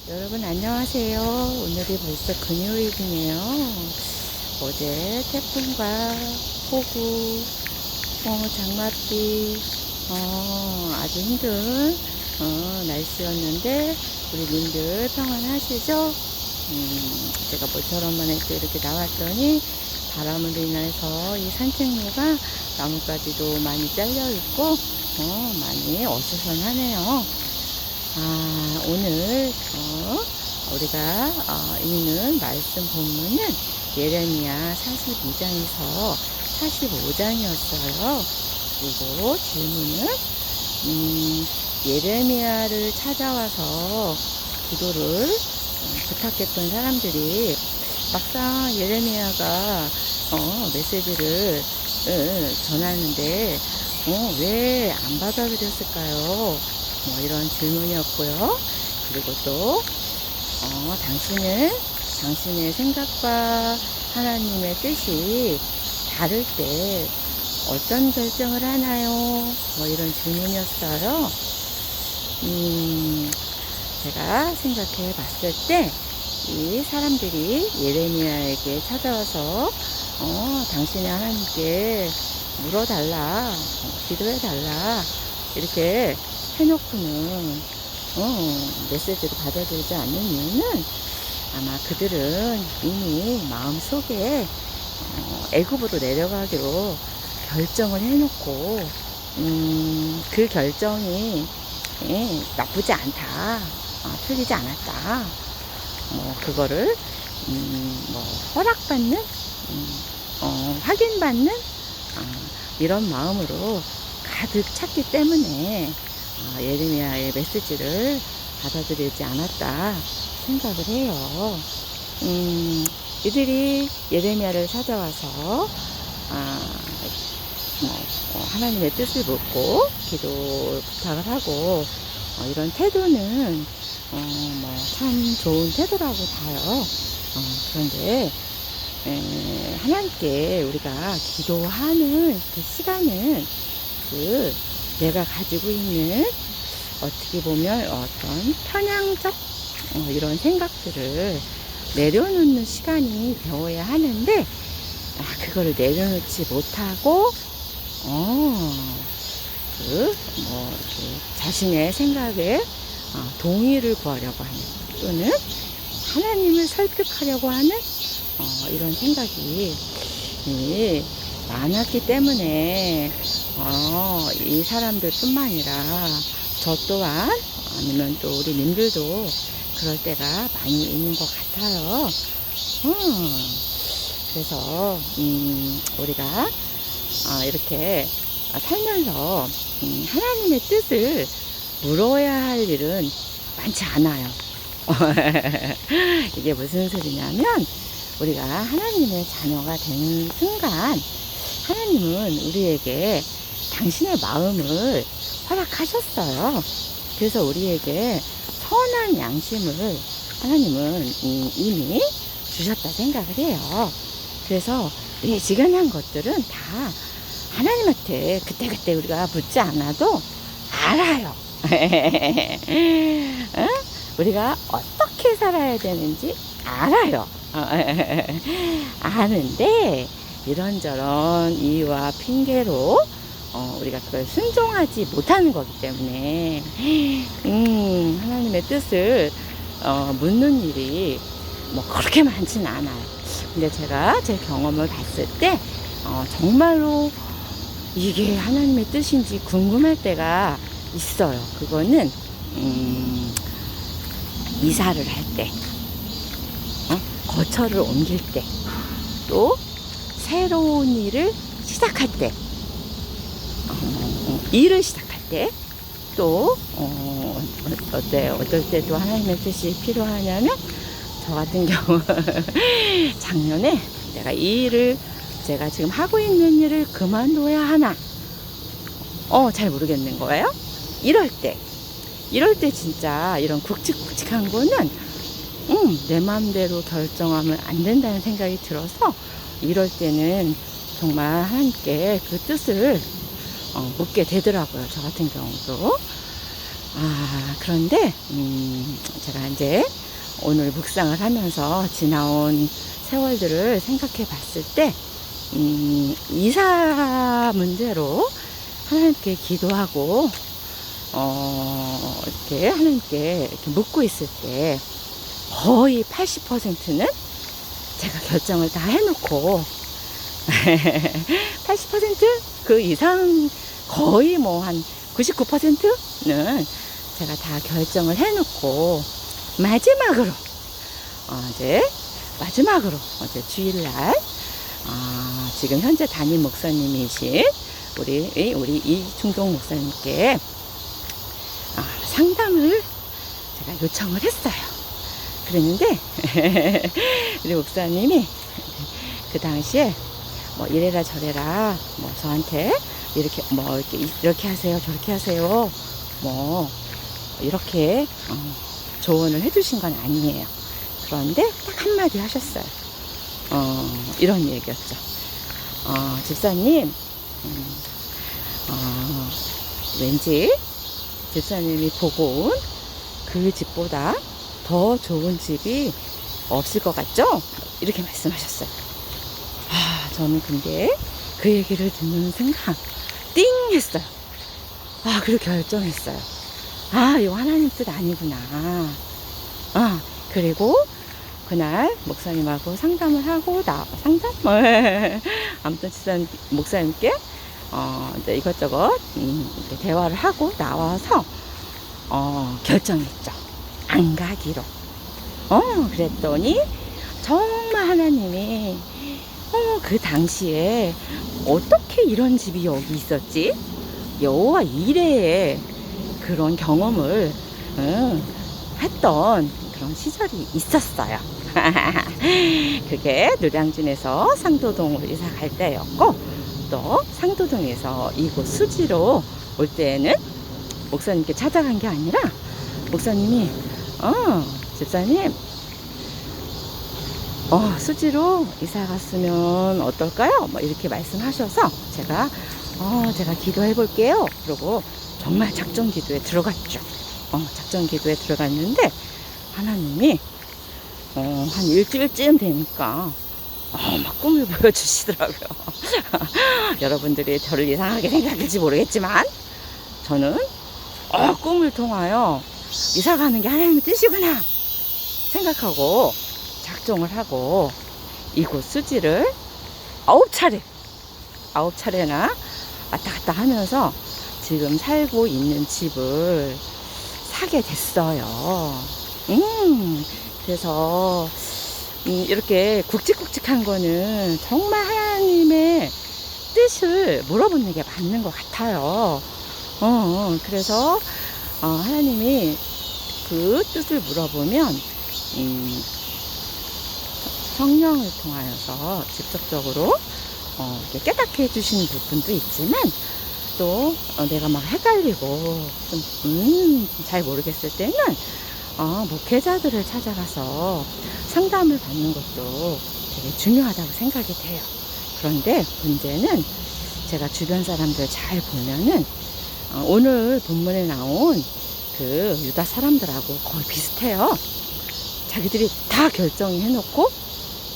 여러분 안녕하세요. 오늘이 벌써 금요일이네요. 어제 태풍과 폭우, 장맛비, 아주 힘든 날씨였는데 우리 님들 평안하시죠? 제가 모처럼만 또 이렇게 나왔더니 바람으로 인해서 이 산책로가 나뭇가지도 많이 잘려 있고 많이 어수선하네요. 오늘 우리가 읽는 말씀 본문은 예레미야 42장에서 45장이었어요. 그리고 질문은 예레미야를 찾아와서 기도를 부탁했던 사람들이 막상 예레미야가 메시지를 전하는데 왜 안 받아들였을까요? 이런 질문이었고요. 그리고 또 당신의 생각과 하나님의 뜻이 다를 때 어떤 결정을 하나요? 이런 질문이었어요. 제가 생각해 봤을 때 이 사람들이 예레미야에게 찾아와서 당신의 하나님께 물어달라, 기도해달라 이렇게 해놓고는 메시지를 받아들이지 않는 이유는 아마 그들은 이미 마음속에 애굽으로 내려가기로 결정을 해놓고 그 결정이 나쁘지 않다, 틀리지 않았다, 그거를 허락받는, 확인받는 이런 마음으로 가득 찼기 때문에 예레미야의 메시지를 받아들이지 않았다 생각을 해요. 이들이 예레미야를 찾아와서 하나님의 뜻을 묻고 기도 부탁을 하고 이런 태도는 참 좋은 태도라고 봐요. 그런데 하나님께 우리가 기도하는 그 시간은 내가 가지고 있는 어떻게 보면 어떤 편향적 이런 생각들을 내려놓는 시간이 되어야 하는데 그거를 내려놓지 못하고 자신의 생각에 동의를 구하려고 하는 또는 하나님을 설득하려고 하는 이런 생각이 많았기 때문에 이 사람들 뿐만 아니라 저 또한 아니면 또 우리 님들도 그럴 때가 많이 있는 것 같아요. 그래서 우리가 이렇게 살면서 하나님의 뜻을 물어야 할 일은 많지 않아요. 이게 무슨 소리냐면 우리가 하나님의 자녀가 되는 순간 하나님은 우리에게 당신의 마음을 허락하셨어요. 그래서 우리에게 선한 양심을 하나님은 이미 주셨다 생각을 해요. 그래서 이 지간한 것들은 다 하나님한테 그때그때 우리가 묻지 않아도 알아요. 우리가 어떻게 살아야 되는지 알아요. 아는데 이런저런 이유와 핑계로 우리가 그걸 순종하지 못하는 거기 때문에 하나님의 뜻을 묻는 일이 그렇게 많지는 않아요. 근데 제가 제 경험을 봤을 때 정말로 이게 하나님의 뜻인지 궁금할 때가 있어요. 그거는 이사를 할 때, 거처를 옮길 때, 또 새로운 일을 시작할 때, 일을 시작할 때, 또 어떨 때도 하나님의 뜻이 필요하냐면 저 같은 경우 작년에 내가 제가 지금 하고 있는 일을 그만둬야 하나 잘 모르겠는 거예요. 이럴 때 진짜 이런 굵직굵직한 거는 내 마음대로 결정하면 안 된다는 생각이 들어서 이럴 때는 정말 하나님께 그 뜻을 묻게 되더라고요. 저 같은 경우도. 그런데 제가 이제 오늘 묵상을 하면서 지나온 세월들을 생각해 봤을 때 이사 문제로 하나님께 기도하고 이렇게 하나님께 이렇게 묻고 있을 때 거의 80%는 제가 결정을 다 해놓고 80%그 이상 거의 뭐 한 99%는 제가 다 결정을 해놓고 마지막으로 어제 주일날 지금 현재 담임 목사님이신 우리 이중동 목사님께 상담을 제가 요청을 했어요. 그랬는데 우리 목사님이 그 당시에 뭐 이래라 저래라 뭐 저한테 이렇게 하세요 저렇게 하세요 뭐 이렇게 조언을 해주신 건 아니에요. 그런데 딱 한마디 하셨어요. 이런 얘기였죠. 집사님, 왠지 집사님이 보고 온 그 집보다 더 좋은 집이 없을 것 같죠? 이렇게 말씀하셨어요. 저는 근데 그 얘기를 듣는 순간 띵 했어요. 그리고 결정했어요. 이거 하나님 뜻 아니구나. 그리고 그날 목사님하고 상담을 하고 아무튼 집사님 목사님께 이제 이것저것 이렇게 대화를 하고 나와서 결정했죠. 안 가기로. 그랬더니 정말 하나님이 그 당시에 어떻게 이런 집이 여기 있었지? 여호와 이래의 그런 경험을 했던 그런 시절이 있었어요. 그게 노량진에서 상도동으로 이사 갈 때였고, 또 상도동에서 이곳 수지로 올 때에는 목사님께 찾아간 게 아니라 목사님이 집사님 수지로 이사 갔으면 어떨까요? 뭐 이렇게 말씀하셔서 제가 기도해 볼게요. 그러고 정말 작전 기도에 들어갔죠. 작전 기도에 들어갔는데 하나님이 한 일주일쯤 되니까 막 꿈을 보여주시더라고요. 여러분들이 저를 이상하게 생각할지 모르겠지만 저는 꿈을 통하여 이사 가는 게 하나님의 뜻이구나 생각하고 작정을 하고 이곳 수지를 9차례나 왔다 갔다 하면서 지금 살고 있는 집을 사게 됐어요. 그래서 이렇게 굵직굵직한 거는 정말 하나님의 뜻을 물어보는 게 맞는 것 같아요. 그래서 하나님이 그 뜻을 물어보면 성령을 통하여서 직접적으로 이렇게 깨닫게 해주시는 부분도 있지만 또 내가 막 헷갈리고 잘 모르겠을 때는 목회자들을 찾아가서 상담을 받는 것도 되게 중요하다고 생각이 돼요. 그런데 문제는 제가 주변 사람들 잘 보면은 오늘 본문에 나온 그 유다 사람들하고 거의 비슷해요. 자기들이 다 결정해 놓고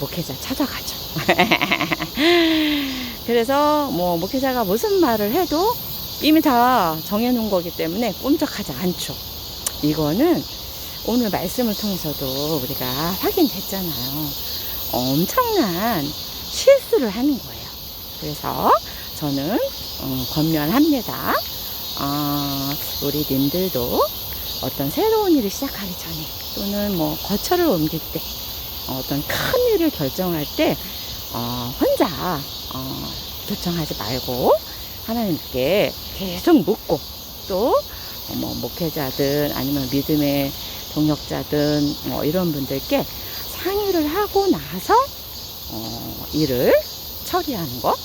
목회자 찾아가죠. 그래서 뭐 목회자가 무슨 말을 해도 이미 다 정해놓은 거기 때문에 꿈쩍하지 않죠. 이거는 오늘 말씀을 통해서도 우리가 확인됐잖아요. 엄청난 실수를 하는 거예요. 그래서 저는 권면합니다. 우리 님들도 어떤 새로운 일을 시작하기 전에 또는 뭐 거처를 옮길 때 어떤 큰 일을 결정할 때 혼자 결정하지 말고 하나님께 계속 묻고 또 뭐 목회자든 아니면 믿음의 동역자든 뭐 이런 분들께 상의를 하고 나서 일을 처리하는 것,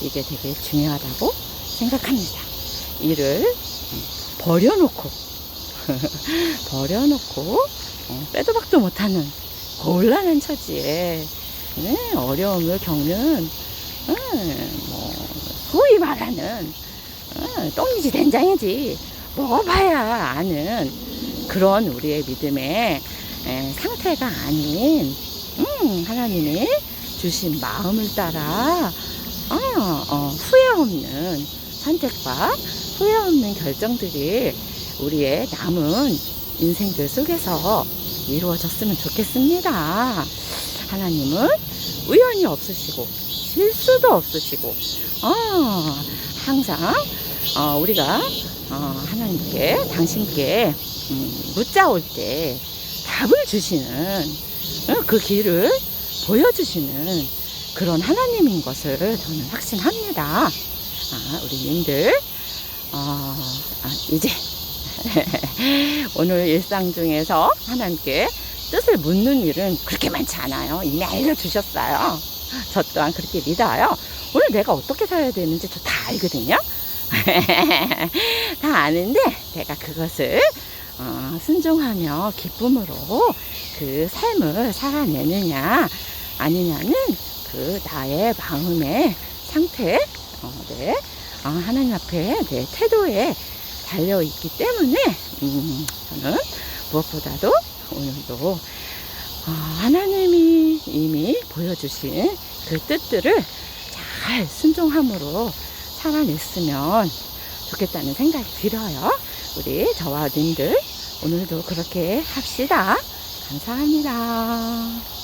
이게 되게 중요하다고 생각합니다. 일을 버려놓고 빼도 박도 못하는 곤란한 처지에 어려움을 겪는 뭐 소위 말하는 똥이지 된장이지 먹어봐야 아는 그런 우리의 믿음의 상태가 아닌 하나님이 주신 마음을 따라 후회 없는 선택과 후회 없는 결정들이 우리의 남은 인생들 속에서 이루어졌으면 좋겠습니다. 하나님은 우연이 없으시고 실수도 없으시고 항상 우리가 하나님께 당신께 묻자올 때 답을 주시는 그 길을 보여주시는 그런 하나님인 것을 저는 확신합니다. 우리 님들 이제 오늘 일상 중에서 하나님께 뜻을 묻는 일은 그렇게 많지 않아요. 이미 알려주셨어요. 저 또한 그렇게 믿어요. 오늘 내가 어떻게 살아야 되는지 저 다 알거든요. 다 아는데 내가 그것을 순종하며 기쁨으로 그 삶을 살아내느냐 아니냐는 그 나의 마음의 상태, 하나님 앞에 내 태도에 달려있기 때문에 저는 무엇보다도 오늘도 하나님이 이미 보여주신 그 뜻들을 잘 순종함으로 살아냈으면 좋겠다는 생각이 들어요. 우리 저와 님들 오늘도 그렇게 합시다. 감사합니다.